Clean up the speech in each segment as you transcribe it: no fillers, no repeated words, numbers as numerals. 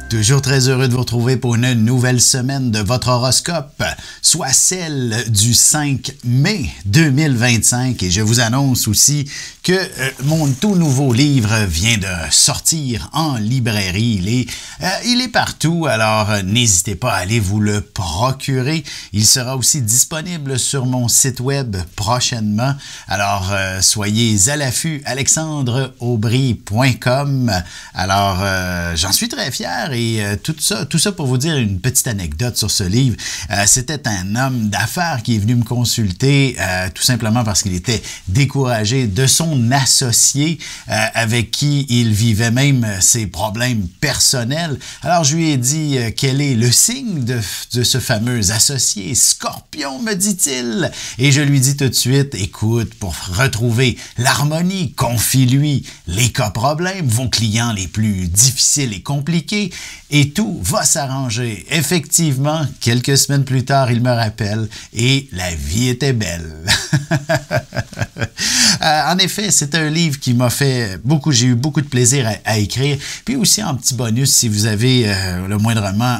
Toujours très heureux de vous retrouver pour une nouvelle semaine de votre horoscope, soit celle du 5 mai 2025. Et je vous annonce aussi que mon tout nouveau livre vient de sortir en librairie. Il est partout, alors n'hésitez pas à aller vous le procurer. Il sera aussi disponible sur mon site web prochainement. Alors, soyez à l'affût, alexandreaubry.com. Alors, j'en suis très fier. Et tout ça pour vous dire une petite anecdote sur ce livre. C'était un homme d'affaires qui est venu me consulter tout simplement parce qu'il était découragé de son associé avec qui il vivait même ses problèmes personnels. Alors je lui ai dit quel est le signe de ce fameux associé. Scorpion, me dit-il. Et je lui dis tout de suite, écoute, pour retrouver l'harmonie, confie-lui les cas problèmes, vos clients les plus difficiles et compliqués, et tout va s'arranger. Effectivement, quelques semaines plus tard, il me rappelle et la vie était belle. En effet, c'est un livre qui m'a fait beaucoup, j'ai eu beaucoup de plaisir à écrire. Puis aussi en petit bonus, si vous avez le moindrement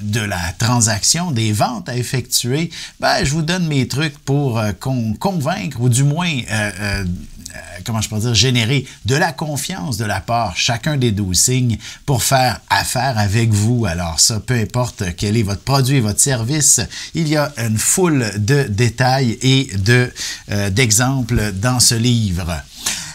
de la transaction, des ventes à effectuer, ben, je vous donne mes trucs pour convaincre ou du moins comment je peux dire, générer de la confiance de la part chacun des 12 signes pour faire affaire avec vous. Alors ça, peu importe quel est votre produit, votre service, il y a une foule de détails et d'exemples dans ce livre.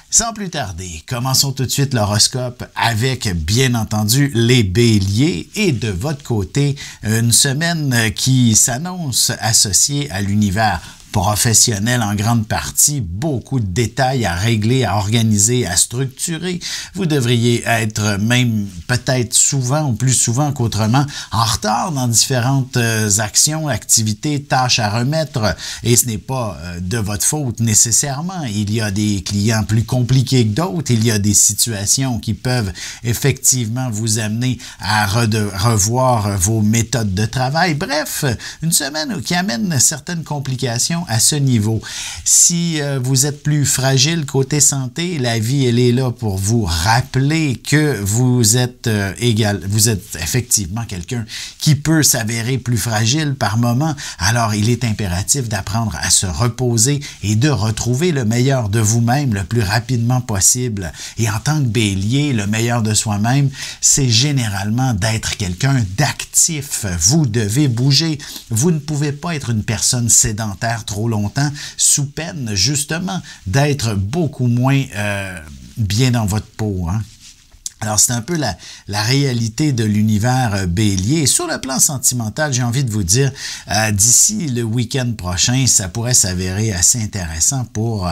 Sans plus tarder, commençons tout de suite l'horoscope avec, bien entendu, les béliers. Et de votre côté, une semaine qui s'annonce associée à l'univers professionnel en grande partie, beaucoup de détails à régler, à organiser, à structurer. Vous devriez être même peut-être souvent ou plus souvent qu'autrement en retard dans différentes actions, activités, tâches à remettre. Et ce n'est pas de votre faute nécessairement. Il y a des clients plus compliqués que d'autres. Il y a des situations qui peuvent effectivement vous amener à revoir vos méthodes de travail. Bref, une semaine qui amène certaines complications à ce niveau. Si vous êtes plus fragile côté santé, la vie, elle est là pour vous rappeler que vous êtes effectivement quelqu'un qui peut s'avérer plus fragile par moment. Alors, il est impératif d'apprendre à se reposer et de retrouver le meilleur de vous-même le plus rapidement possible. Et en tant que bélier, le meilleur de soi-même, c'est généralement d'être quelqu'un d'actif. Vous devez bouger. Vous ne pouvez pas être une personne sédentaire trop longtemps, sous peine justement d'être beaucoup moins bien dans votre peau, hein? Alors, c'est un peu la réalité de l'univers bélier. Sur le plan sentimental, j'ai envie de vous dire, d'ici le week-end prochain, ça pourrait s'avérer assez intéressant pour,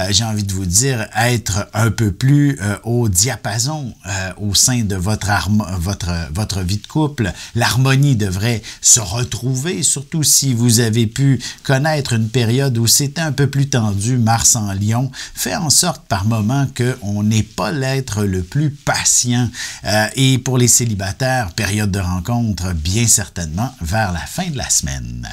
j'ai envie de vous dire, être un peu plus au diapason au sein de votre vie de couple. L'harmonie devrait se retrouver, surtout si vous avez pu connaître une période où c'était un peu plus tendu, Mars en Lion, fait en sorte par moment qu'on n'est pas l'être le plus patient. Et pour les célibataires, période de rencontre, bien certainement vers la fin de la semaine.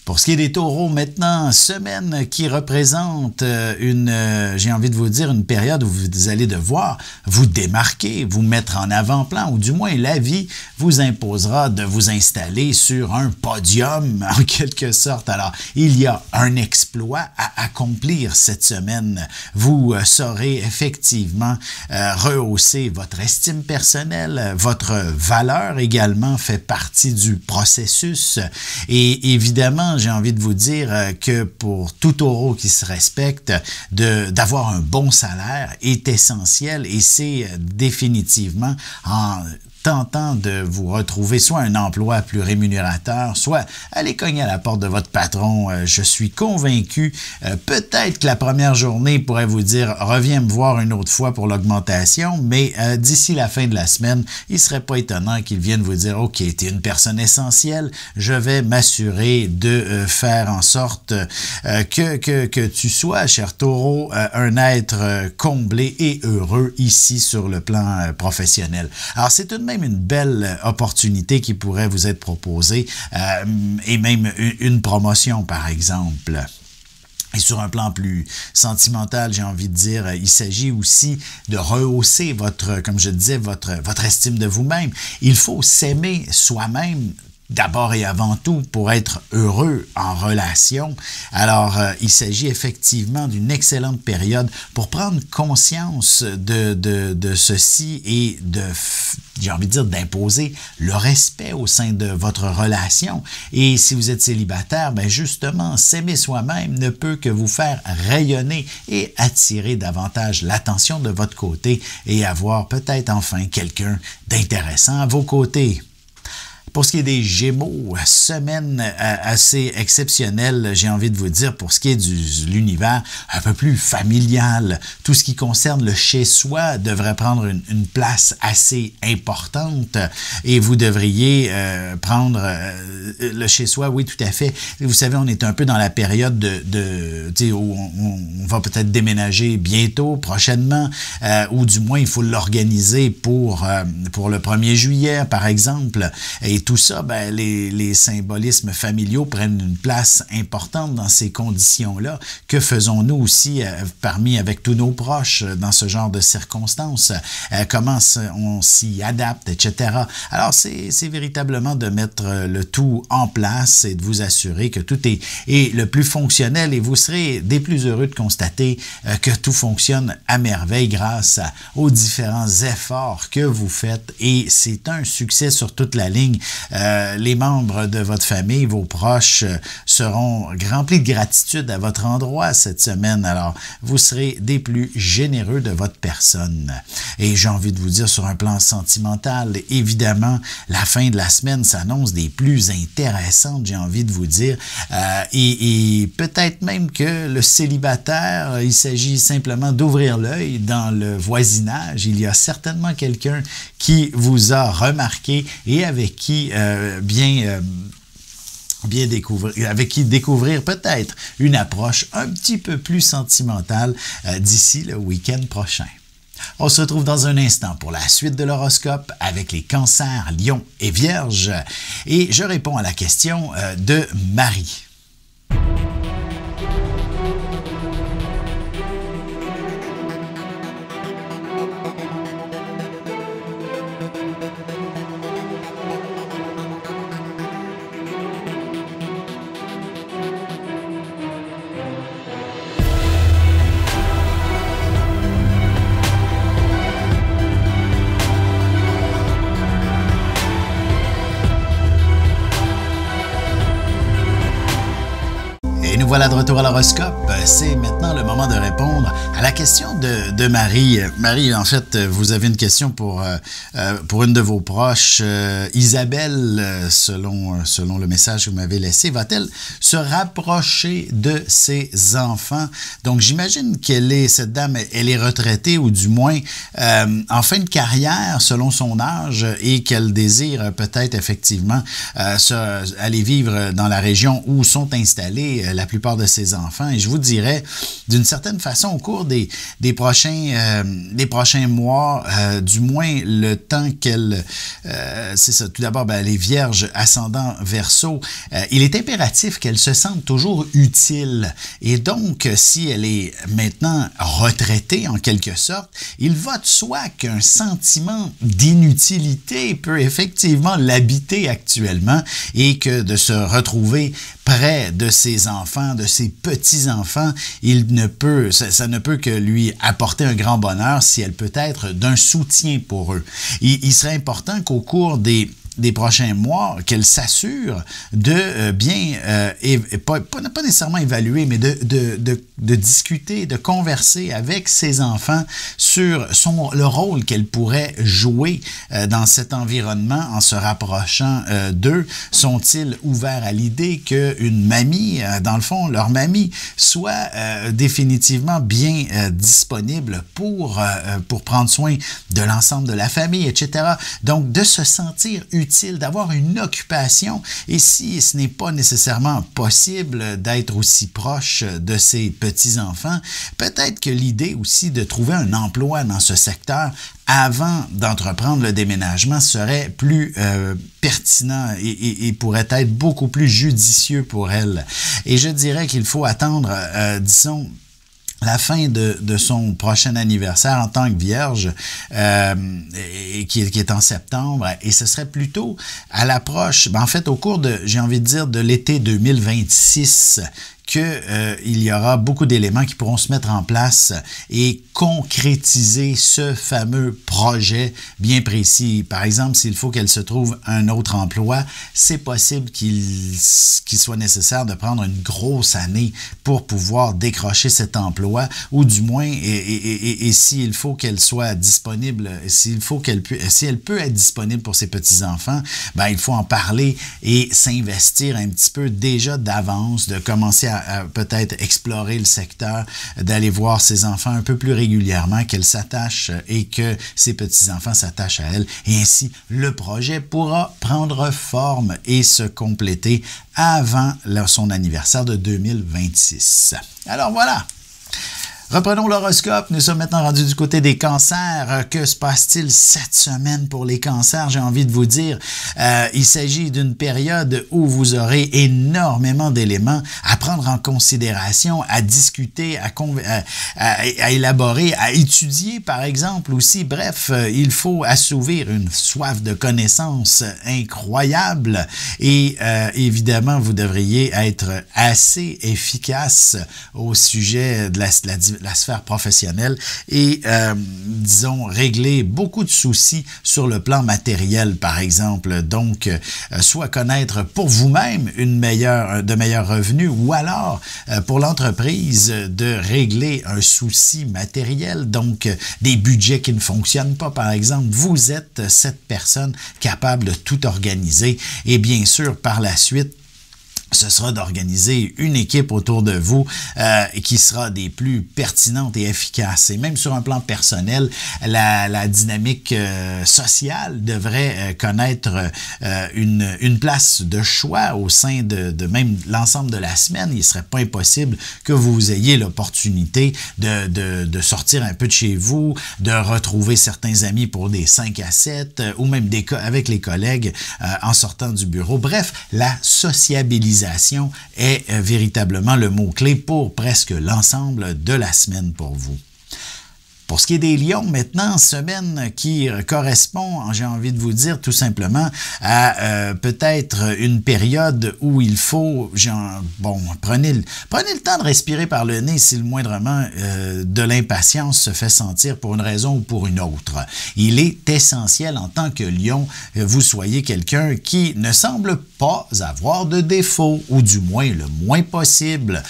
Pour ce qui est des taureaux, maintenant, semaine qui représente j'ai envie de vous dire, une période où vous allez devoir vous démarquer, vous mettre en avant-plan, ou du moins la vie vous imposera de vous installer sur un podium, en quelque sorte. Alors, il y a un exploit à accomplir cette semaine. Vous saurez effectivement rehausser votre estime personnelle, votre valeur également fait partie du processus. Et évidemment, j'ai envie de vous dire que pour tout taureau qui se respecte, d'avoir un bon salaire est essentiel et c'est définitivement en tentant de vous retrouver soit un emploi plus rémunérateur, soit aller cogner à la porte de votre patron. Je suis convaincu, peut-être que la première journée pourrait vous dire « reviens me voir une autre fois pour l'augmentation », mais d'ici la fin de la semaine, il ne serait pas étonnant qu'il vienne vous dire « ok, tu es une personne essentielle, je vais m'assurer de faire en sorte que tu sois, cher taureau, un être comblé et heureux ici sur le plan professionnel ». Alors, c'est tout de même une belle opportunité qui pourrait vous être proposée et même une promotion, par exemple. Et sur un plan plus sentimental, j'ai envie de dire, il s'agit aussi de rehausser votre, comme je disais, votre estime de vous-même. Il faut s'aimer soi-même d'abord et avant tout pour être heureux en relation. Alors, il s'agit effectivement d'une excellente période pour prendre conscience de ceci et j'ai envie de dire, d'imposer le respect au sein de votre relation. Et si vous êtes célibataire, ben justement, s'aimer soi-même ne peut que vous faire rayonner et attirer davantage l'attention de votre côté et avoir peut-être enfin quelqu'un d'intéressant à vos côtés. Pour ce qui est des Gémeaux, semaine assez exceptionnelle, j'ai envie de vous dire, pour ce qui est de l'univers un peu plus familial. Tout ce qui concerne le chez-soi devrait prendre une place assez importante et vous devriez prendre le chez-soi, oui, tout à fait. Vous savez, on est un peu dans la période où on va peut-être déménager bientôt, prochainement, ou du moins, il faut l'organiser pour le 1er juillet, par exemple. Et tout ça, ben, les symbolismes familiaux prennent une place importante dans ces conditions-là. Que faisons-nous aussi avec tous nos proches dans ce genre de circonstances? Comment on s'y adapte, etc. Alors, c'est véritablement de mettre le tout en place et de vous assurer que tout est le plus fonctionnel et vous serez des plus heureux de constater que tout fonctionne à merveille grâce aux différents efforts que vous faites et c'est un succès sur toute la ligne. Les membres de votre famille, vos proches, seront remplis de gratitude à votre endroit cette semaine. Alors, vous serez des plus généreux de votre personne. Et j'ai envie de vous dire, sur un plan sentimental, évidemment, la fin de la semaine s'annonce des plus intéressantes, j'ai envie de vous dire. Et peut-être même que le célibataire, il s'agit simplement d'ouvrir l'œil dans le voisinage. Il y a certainement quelqu'un qui vous a remarqué et avec qui découvrir peut-être une approche un petit peu plus sentimentale d'ici le week-end prochain. On se retrouve dans un instant pour la suite de l'horoscope avec les cancers, lions et vierges et je réponds à la question de Marie. Voilà de retour à l'horoscope. C'est maintenant le moment de répondre à la question de Marie. Marie, en fait, vous avez une question pour une de vos proches. Isabelle, selon le message que vous m'avez laissé, va-t-elle se rapprocher de ses enfants? Donc, j'imagine cette dame, elle est retraitée ou du moins en fin de carrière, selon son âge, et qu'elle désire peut-être effectivement aller vivre dans la région où sont installés la plupart de ses enfants. Et je vous dirais, d'une certaine façon, au cours des prochains mois, du moins le temps qu'elle... c'est ça, tout d'abord, ben, les vierges ascendant Verseau, il est impératif qu'elle se sente toujours utile. Et donc, si elle est maintenant retraitée, en quelque sorte, il va de soi qu'un sentiment d'inutilité peut effectivement l'habiter actuellement et que de se retrouver près de ses enfants, de ses petits-enfants, ça ne peut que lui apporter un grand bonheur si elle peut être d'un soutien pour eux. Il serait important qu'au cours des prochains mois, qu'elle s'assure de bien, pas nécessairement évaluer, mais de discuter, de converser avec ses enfants sur le rôle qu'elle pourrait jouer dans cet environnement en se rapprochant d'eux. Sont-ils ouverts à l'idée qu'une mamie, dans le fond, leur mamie, soit définitivement bien disponible pour prendre soin de l'ensemble de la famille, etc. Donc, de se sentir utile utile, d'avoir une occupation. Et si ce n'est pas nécessairement possible d'être aussi proche de ses petits-enfants, peut-être que l'idée aussi de trouver un emploi dans ce secteur avant d'entreprendre le déménagement serait plus pertinent et pourrait être beaucoup plus judicieux pour elle. Et je dirais qu'il faut attendre, disons, la fin de son prochain anniversaire en tant que vierge, qui est en septembre, et ce serait plutôt à l'approche, en fait, au cours de, j'ai envie de dire, de l'été 2026, qu'il y aura beaucoup d'éléments qui pourront se mettre en place et concrétiser ce fameux projet bien précis. Par exemple, s'il faut qu'elle se trouve un autre emploi, c'est possible qu'il soit nécessaire de prendre une grosse année pour pouvoir décrocher cet emploi, ou du moins, et s'il faut qu'elle soit disponible, si elle peut être disponible pour ses petits-enfants, ben, il faut en parler et s'investir un petit peu déjà d'avance, de commencer à peut-être explorer le secteur, d'aller voir ses enfants un peu plus régulièrement, qu'elle s'attache et que ses petits-enfants s'attachent à elle. Et ainsi, le projet pourra prendre forme et se compléter avant son anniversaire de 2026. Alors voilà! Reprenons l'horoscope. Nous sommes maintenant rendus du côté des cancers. Que se passe-t-il cette semaine pour les cancers? J'ai envie de vous dire, il s'agit d'une période où vous aurez énormément d'éléments à prendre en considération, à discuter, à élaborer, à étudier, par exemple, aussi. Bref, il faut assouvir une soif de connaissances incroyable et évidemment, vous devriez être assez efficace au sujet de la sphère professionnelle et, disons, régler beaucoup de soucis sur le plan matériel, par exemple. Donc, soit connaître pour vous-même de meilleurs revenus ou alors, pour l'entreprise, de régler un souci matériel, donc des budgets qui ne fonctionnent pas, par exemple. Vous êtes cette personne capable de tout organiser et bien sûr, par la suite, ce sera d'organiser une équipe autour de vous qui sera des plus pertinentes et efficaces. Et même sur un plan personnel, la dynamique sociale devrait connaître une place de choix au sein de même l'ensemble de la semaine. Il ne serait pas impossible que vous ayez l'opportunité de sortir un peu de chez vous, de retrouver certains amis pour des 5 à 7 ou même avec les collègues en sortant du bureau. Bref, la sociabilisation est véritablement le mot-clé pour presque l'ensemble de la semaine pour vous. Pour ce qui est des lions, maintenant, semaine qui correspond, j'ai envie de vous dire tout simplement, à peut-être une période où il faut, prenez le temps de respirer par le nez si le moindrement de l'impatience se fait sentir pour une raison ou pour une autre. Il est essentiel en tant que lion, vous soyez quelqu'un qui ne semble pas avoir de défauts, ou du moins le moins possible.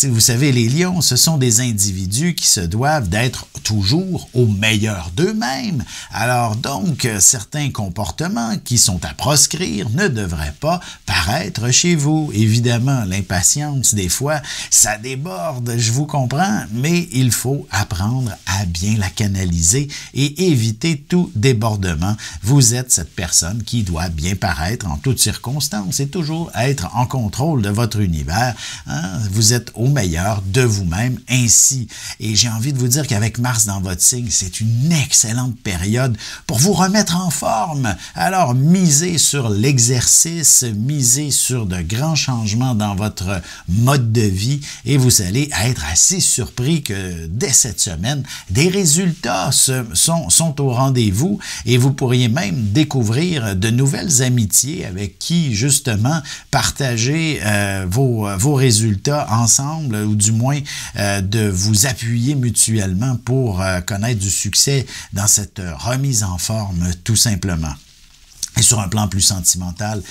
Vous savez, les lions, ce sont des individus qui se doivent d'être toujours au meilleur d'eux-mêmes. Alors donc, certains comportements qui sont à proscrire ne devraient pas paraître chez vous. Évidemment, l'impatience, des fois, ça déborde, je vous comprends, mais il faut apprendre à bien la canaliser et éviter tout débordement. Vous êtes cette personne qui doit bien paraître en toutes circonstances et toujours être en contrôle de votre univers. Hein? Vous êtes au meilleur de vous-même ainsi. Et j'ai envie de vous dire qu'avec Mars dans votre signe, c'est une excellente période pour vous remettre en forme. Alors, misez sur l'exercice, misez sur de grands changements dans votre mode de vie et vous allez être assez surpris que dès cette semaine, des résultats sont au rendez-vous et vous pourriez même découvrir de nouvelles amitiés avec qui, justement, partager vos résultats ensemble ou du moins de vous appuyer mutuellement pour connaître du succès dans cette remise en forme, tout simplement. Et sur un plan plus sentimental,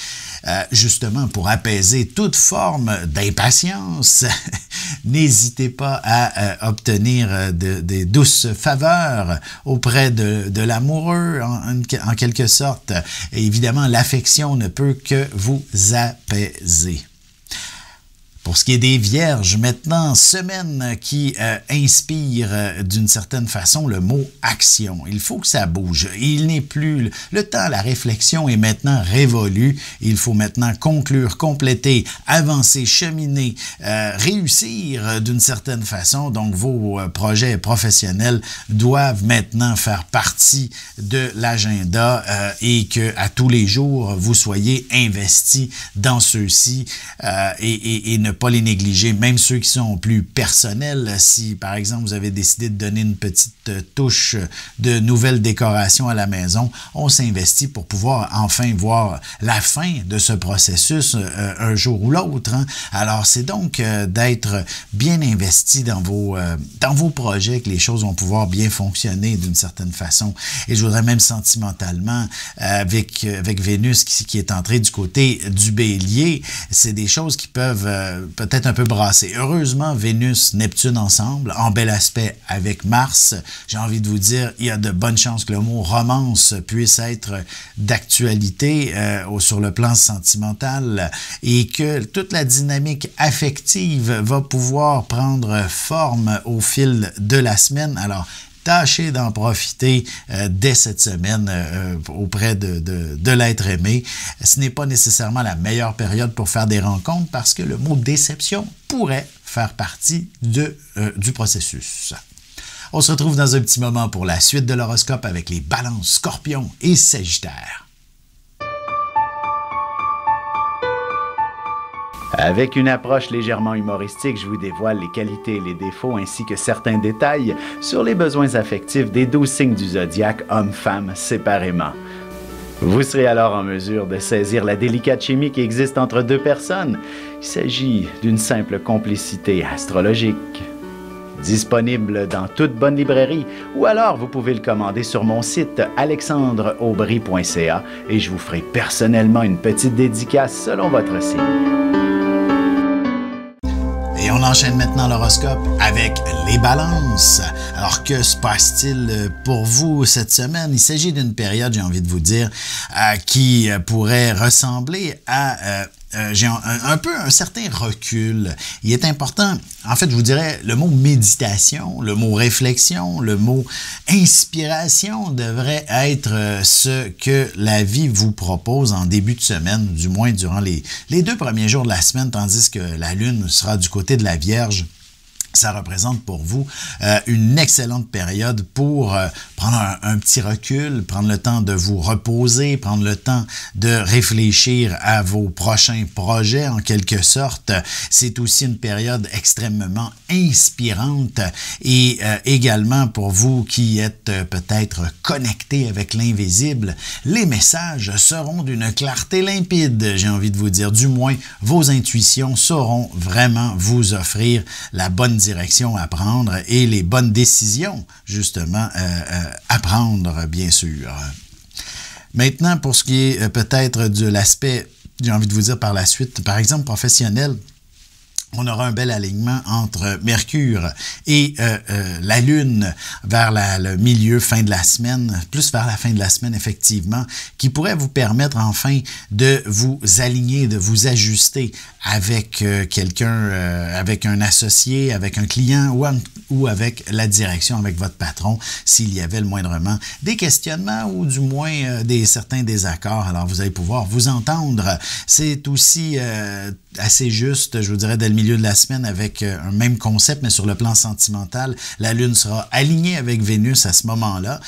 justement, pour apaiser toute forme d'impatience, n'hésitez pas à obtenir des douces faveurs auprès de l'amoureux, en quelque sorte. Et évidemment, l'affection ne peut que vous apaiser. Pour ce qui est des Vierges, maintenant, semaine qui inspire d'une certaine façon le mot action. Il faut que ça bouge. Il n'est plus le temps, la réflexion est maintenant révolue. Il faut maintenant conclure, compléter, avancer, cheminer, réussir d'une certaine façon. Donc, vos projets professionnels doivent maintenant faire partie de l'agenda et que à tous les jours, vous soyez investis dans ceux-ci et ne pas les négliger, même ceux qui sont plus personnels. Si, par exemple, vous avez décidé de donner une petite touche de nouvelles décorations à la maison, on s'investit pour pouvoir enfin voir la fin de ce processus un jour ou l'autre. Hein? Alors, c'est donc d'être bien investi dans vos projets que les choses vont pouvoir bien fonctionner d'une certaine façon. Et je voudrais même sentimentalement, avec Vénus qui est entrée du côté du Bélier, c'est des choses qui peuvent peut-être un peu brasser. Heureusement, Vénus, Neptune ensemble, en bel aspect avec Mars, j'ai envie de vous dire, il y a de bonnes chances que le mot romance puisse être d'actualité sur le plan sentimental et que toute la dynamique affective va pouvoir prendre forme au fil de la semaine. Alors, tâchez d'en profiter dès cette semaine auprès de l'être aimé. Ce n'est pas nécessairement la meilleure période pour faire des rencontres parce que le mot déception pourrait faire partie du processus. On se retrouve dans un petit moment pour la suite de l'horoscope avec les Balances, Scorpions et Sagittaires. Avec une approche légèrement humoristique, je vous dévoile les qualités et les défauts ainsi que certains détails sur les besoins affectifs des 12 signes du zodiaque, hommes-femmes séparément. Vous serez alors en mesure de saisir la délicate chimie qui existe entre deux personnes. Il s'agit d'une simple complicité astrologique. Disponible dans toute bonne librairie ou alors vous pouvez le commander sur mon site alexandreaubry.ca et je vous ferai personnellement une petite dédicace selon votre signe. Et on enchaîne maintenant l'horoscope avec les Balances. Alors, que se passe-t-il pour vous cette semaine? Il s'agit d'une période, j'ai envie de vous dire, qui pourrait ressembler à j'ai un peu un certain recul. Il est important, en fait, je vous dirais, le mot méditation, le mot réflexion, le mot inspiration devrait être ce que la vie vous propose en début de semaine, du moins durant les 2 premiers jours de la semaine, tandis que la Lune sera du côté de la Vierge. Ça représente pour vous une excellente période pour prendre un petit recul, prendre le temps de vous reposer, prendre le temps de réfléchir à vos prochains projets en quelque sorte. C'est aussi une période extrêmement inspirante et également pour vous qui êtes peut-être connectés avec l'invisible, les messages seront d'une clarté limpide, j'ai envie de vous dire. Du moins, vos intuitions sauront vraiment vous offrir la bonne direction à prendre et les bonnes décisions, justement, à prendre, bien sûr. Maintenant, pour ce qui est peut-être de l'aspect, j'ai envie de vous dire par la suite, par exemple, professionnel, on aura un bel alignement entre Mercure et la Lune vers le milieu, fin de la semaine, plus vers la fin de la semaine, effectivement, qui pourrait vous permettre enfin de vous aligner, de vous ajuster avec quelqu'un, avec un associé, avec un client ou avec la direction, avec votre patron, s'il y avait le moindrement des questionnements ou du moins certains désaccords. Alors, vous allez pouvoir vous entendre. C'est aussi assez juste, je vous dirais, dès le milieu de la semaine avec un même concept, mais sur le plan sentimental, la Lune sera alignée avec Vénus à ce moment-là.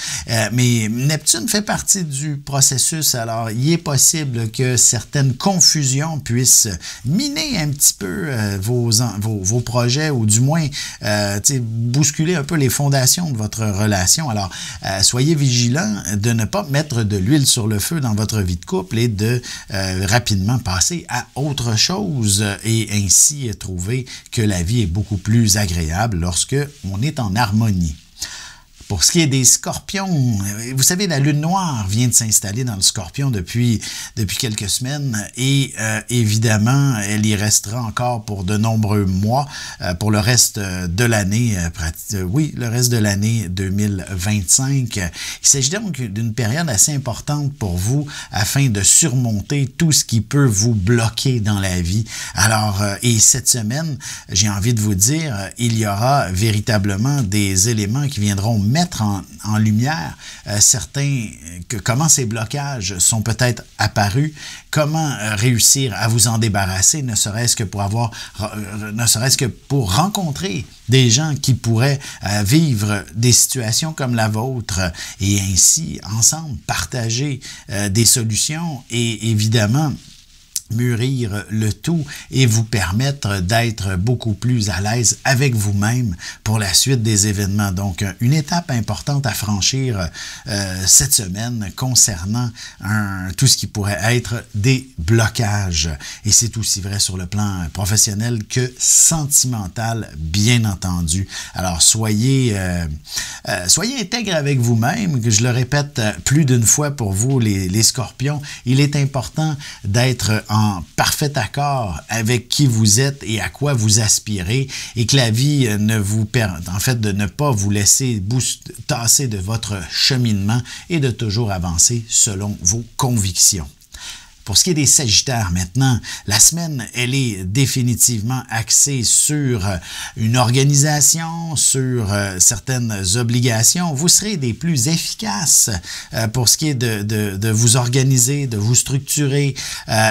Mais Neptune fait partie du processus, alors il est possible que certaines confusions puissent miner un petit peu vos projets ou du moins bousculer un peu les fondations de votre relation. Alors, soyez vigilants de ne pas mettre de l'huile sur le feu dans votre vie de couple et de rapidement passer à autre chose et ainsi trouver que la vie est beaucoup plus agréable lorsque on est en harmonie. Pour ce qui est des scorpions, vous savez, la lune noire vient de s'installer dans le scorpion depuis quelques semaines et évidemment, elle y restera encore pour de nombreux mois, pour le reste de l'année, le reste de l'année 2025. Il s'agit donc d'une période assez importante pour vous afin de surmonter tout ce qui peut vous bloquer dans la vie. Alors, et cette semaine, j'ai envie de vous dire, il y aura véritablement des éléments qui viendront mettre en lumière comment ces blocages sont peut-être apparus, comment réussir à vous en débarrasser, ne serait-ce que pour rencontrer des gens qui pourraient vivre des situations comme la vôtre et ainsi, ensemble, partager des solutions et évidemment, mûrir le tout et vous permettre d'être beaucoup plus à l'aise avec vous-même pour la suite des événements. Donc, une étape importante à franchir cette semaine concernant tout ce qui pourrait être des blocages. Et c'est aussi vrai sur le plan professionnel que sentimental, bien entendu. Alors, soyez intègres avec vous-même, que je le répète plus d'une fois pour vous, les scorpions. Il est important d'être en parfait accord avec qui vous êtes et à quoi vous aspirez et que la vie ne vous permette, en fait, de ne pas vous laisser tasser de votre cheminement et de toujours avancer selon vos convictions. Pour ce qui est des Sagittaires maintenant, la semaine, elle est définitivement axée sur une organisation, sur certaines obligations. Vous serez des plus efficaces pour ce qui est de vous organiser, de vous structurer.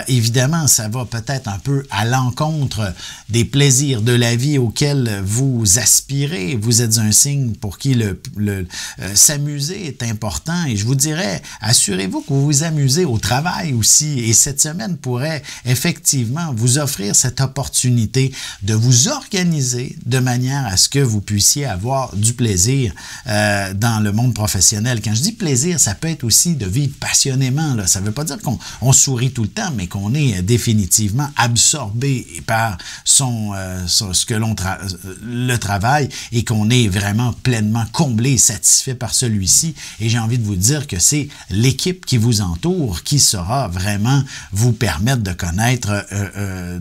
Évidemment, ça va peut-être un peu à l'encontre des plaisirs de la vie auxquels vous aspirez. Vous êtes un signe pour qui s'amuser est important. Et je vous dirais, assurez-vous que vous vous amusez au travail aussi. Et cette semaine pourrait effectivement vous offrir cette opportunité de vous organiser de manière à ce que vous puissiez avoir du plaisir dans le monde professionnel. Quand je dis plaisir, ça peut être aussi de vivre passionnément. Là. Ça ne veut pas dire qu'on sourit tout le temps, mais qu'on est définitivement absorbé par le travail et qu'on est vraiment pleinement comblé et satisfait par celui-ci. Et j'ai envie de vous dire que c'est l'équipe qui vous entoure qui sera vraiment vous permettre de connaître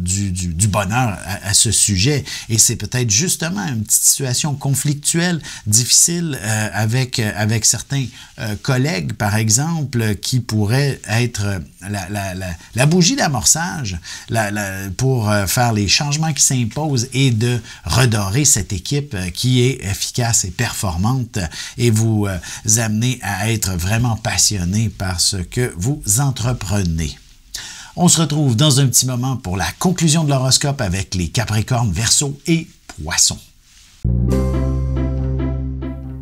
du bonheur à ce sujet. Et c'est peut-être justement une petite situation conflictuelle, difficile avec certains collègues, par exemple, qui pourraient être la bougie d'amorçage pour faire les changements qui s'imposent et de redorer cette équipe qui est efficace et performante et vous amener à être vraiment passionné par ce que vous entreprenez. On se retrouve dans un petit moment pour la conclusion de l'horoscope avec les Capricornes, Verseaux et Poissons.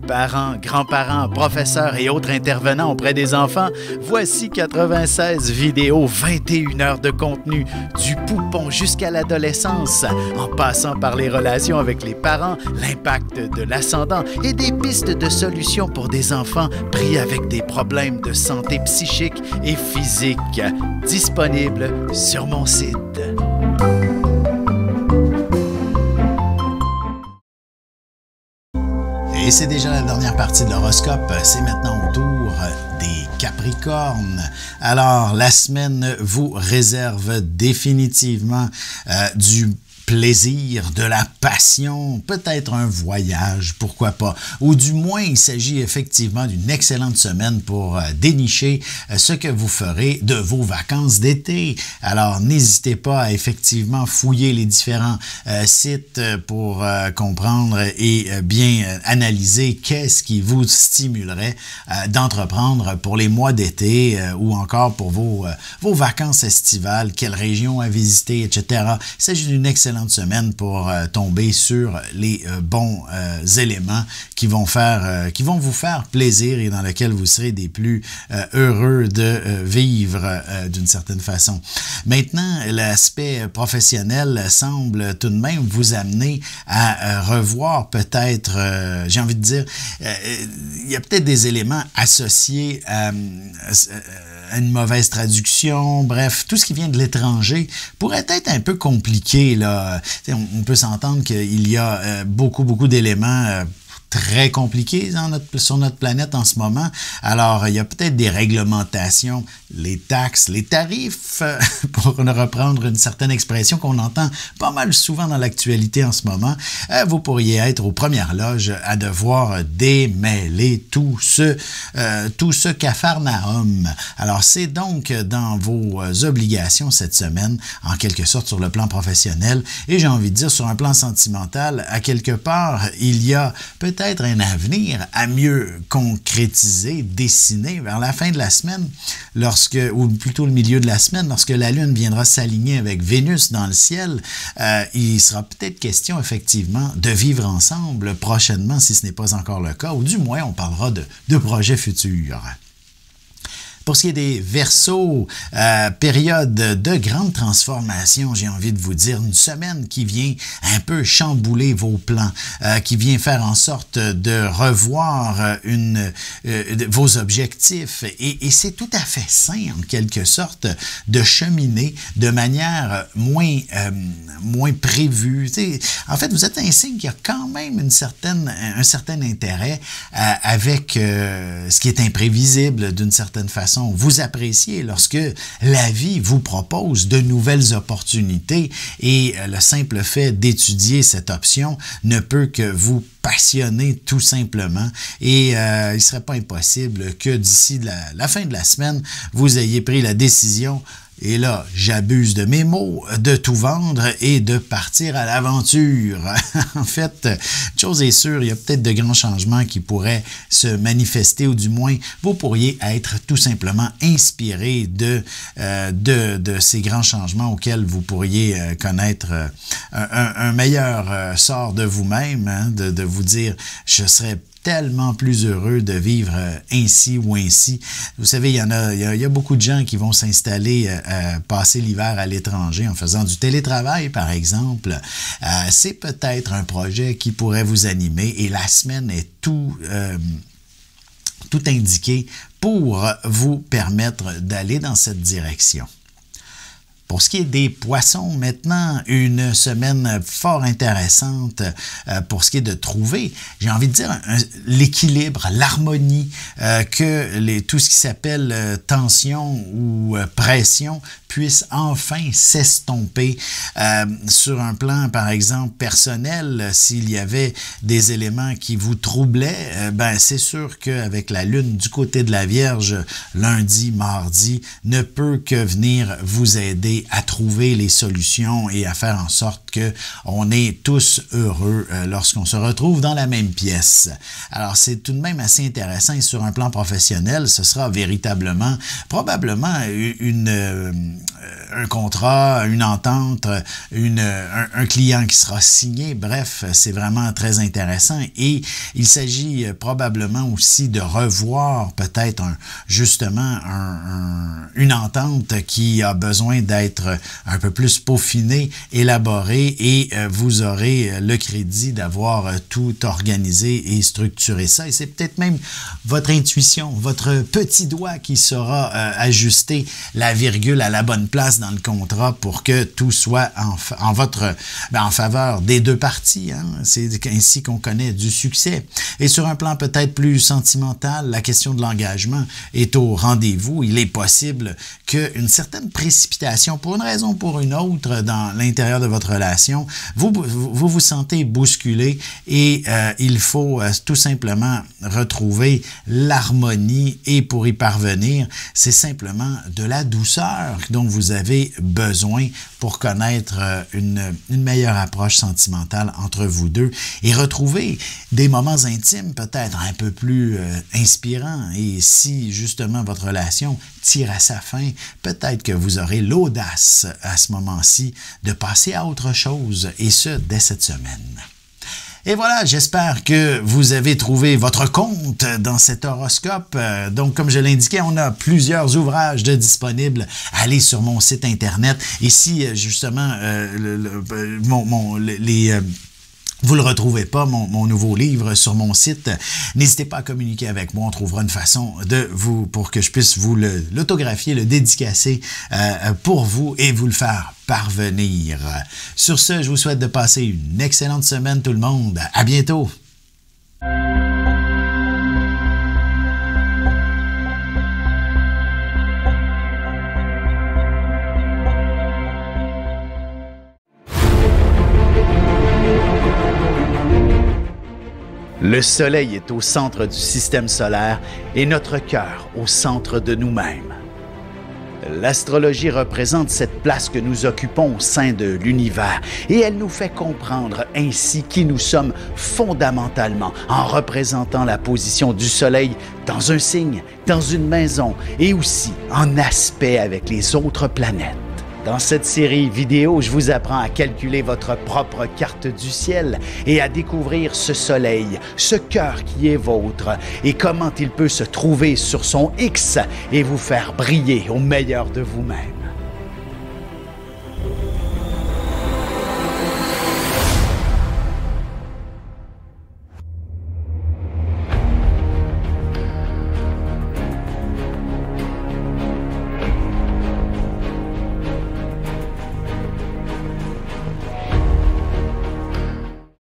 Parents, grands-parents, professeurs et autres intervenants auprès des enfants, voici 96 vidéos, 21 heures de contenu, du poupon jusqu'à l'adolescence, en passant par les relations avec les parents, l'impact de l'ascendant et des pistes de solutions pour des enfants pris avec des problèmes de santé psychique et physique. Disponible sur mon site. Et c'est déjà la dernière partie de l'horoscope. C'est maintenant au tour des Capricornes. Alors, la semaine vous réserve définitivement du plaisir, de la passion, peut-être un voyage, pourquoi pas. Ou du moins, il s'agit effectivement d'une excellente semaine pour dénicher ce que vous ferez de vos vacances d'été. Alors, n'hésitez pas à effectivement fouiller les différents sites pour comprendre et bien analyser qu'est-ce qui vous stimulerait d'entreprendre pour les mois d'été ou encore pour vos vacances estivales, quelle région à visiter, etc. Il s'agit d'une excellente semaine pour tomber sur les bons éléments qui vont vous faire plaisir et dans lesquels vous serez des plus heureux de vivre d'une certaine façon. Maintenant, l'aspect professionnel semble tout de même vous amener à revoir peut-être, j'ai envie de dire, il y a peut-être des éléments associés à une mauvaise traduction, bref, tout ce qui vient de l'étranger pourrait être un peu compliqué, là. On peut s'entendre qu'il y a beaucoup d'éléments très compliqué sur notre planète en ce moment. Alors, il y a peut-être des réglementations, les taxes, les tarifs, pour reprendre une certaine expression qu'on entend pas mal souvent dans l'actualité en ce moment. Vous pourriez être aux premières loges à devoir démêler tout ce capharnaüm. Alors, c'est donc dans vos obligations cette semaine, en quelque sorte sur le plan professionnel, et j'ai envie de dire sur un plan sentimental, à quelque part, il y a peut-être un avenir à mieux concrétiser, dessiner vers la fin de la semaine, ou plutôt le milieu de la semaine, lorsque la Lune viendra s'aligner avec Vénus dans le ciel, il sera peut-être question effectivement de vivre ensemble prochainement, si ce n'est pas encore le cas, ou du moins on parlera de projets futurs. Pour ce qui est des Verseaux, période de grande transformation, j'ai envie de vous dire, une semaine qui vient un peu chambouler vos plans, qui vient faire en sorte de revoir vos objectifs. Et c'est tout à fait sain, en quelque sorte, de cheminer de manière moins prévue. T'sais, en fait, vous êtes un signe qui a quand même un certain intérêt avec ce qui est imprévisible d'une certaine façon. Vous appréciez lorsque la vie vous propose de nouvelles opportunités et le simple fait d'étudier cette option ne peut que vous passionner tout simplement et il ne serait pas impossible que d'ici la fin de la semaine, vous ayez pris la décision. Et là, j'abuse de mes mots, de tout vendre et de partir à l'aventure. En fait, une chose est sûre, il y a peut-être de grands changements qui pourraient se manifester, ou du moins, vous pourriez être tout simplement inspiré de ces grands changements auxquels vous pourriez connaître un meilleur sort de vous-même, hein, de vous dire « je serais tellement plus heureux de vivre ainsi ou ainsi. » Vous savez, il y a beaucoup de gens qui vont s'installer, passer l'hiver à l'étranger en faisant du télétravail, par exemple. C'est peut-être un projet qui pourrait vous animer et la semaine est tout indiqué pour vous permettre d'aller dans cette direction. Pour ce qui est des poissons, maintenant, une semaine fort intéressante pour ce qui est de trouver, j'ai envie de dire, l'équilibre, l'harmonie, que tout ce qui s'appelle tension ou pression puisse enfin s'estomper sur un plan, par exemple, personnel. S'il y avait des éléments qui vous troublaient, ben c'est sûr qu'avec la Lune du côté de la Vierge, lundi, mardi, ne peut que venir vous aider à trouver les solutions et à faire en sorte qu'on est tous heureux lorsqu'on se retrouve dans la même pièce. Alors, c'est tout de même assez intéressant et sur un plan professionnel, ce sera véritablement, probablement un contrat, une entente, un client qui sera signé. Bref, c'est vraiment très intéressant et il s'agit probablement aussi de revoir peut-être justement une entente qui a besoin d'être un peu plus peaufinée, élaborée et vous aurez le crédit d'avoir tout organisé et structuré ça. Et c'est peut-être même votre intuition, votre petit doigt qui saura ajuster la virgule à la bonne place dans le contrat pour que tout soit en faveur des deux parties. Hein? C'est ainsi qu'on connaît du succès. Et sur un plan peut-être plus sentimental, la question de l'engagement est au rendez-vous. Il est possible qu'une certaine précipitation, pour une raison ou pour une autre, dans l'intérieur de votre relation, vous sentez bousculé et il faut tout simplement retrouver l'harmonie et pour y parvenir, c'est simplement de la douceur dont vous avez besoin pour connaître une meilleure approche sentimentale entre vous deux et retrouver des moments intimes peut-être un peu plus inspirants. Et si justement votre relation tire à sa fin, peut-être que vous aurez l'audace à ce moment-ci de passer à autre chose et ce, dès cette semaine. Et voilà, j'espère que vous avez trouvé votre compte dans cet horoscope. Donc, comme je l'indiquais, on a plusieurs ouvrages disponibles. Allez sur mon site Internet. Et si, justement, vous ne le retrouvez pas, mon nouveau livre sur mon site, n'hésitez pas à communiquer avec moi. On trouvera une façon pour que je puisse vous l'autographier, le dédicacer pour vous et vous le faire parvenir. Sur ce, je vous souhaite de passer une excellente semaine tout le monde. À bientôt! Le Soleil est au centre du système solaire et notre cœur au centre de nous-mêmes. L'astrologie représente cette place que nous occupons au sein de l'univers et elle nous fait comprendre ainsi qui nous sommes fondamentalement en représentant la position du Soleil dans un signe, dans une maison et aussi en aspect avec les autres planètes. Dans cette série vidéo, je vous apprends à calculer votre propre carte du ciel et à découvrir ce soleil, ce cœur qui est vôtre et comment il peut se trouver sur son X et vous faire briller au meilleur de vous-même.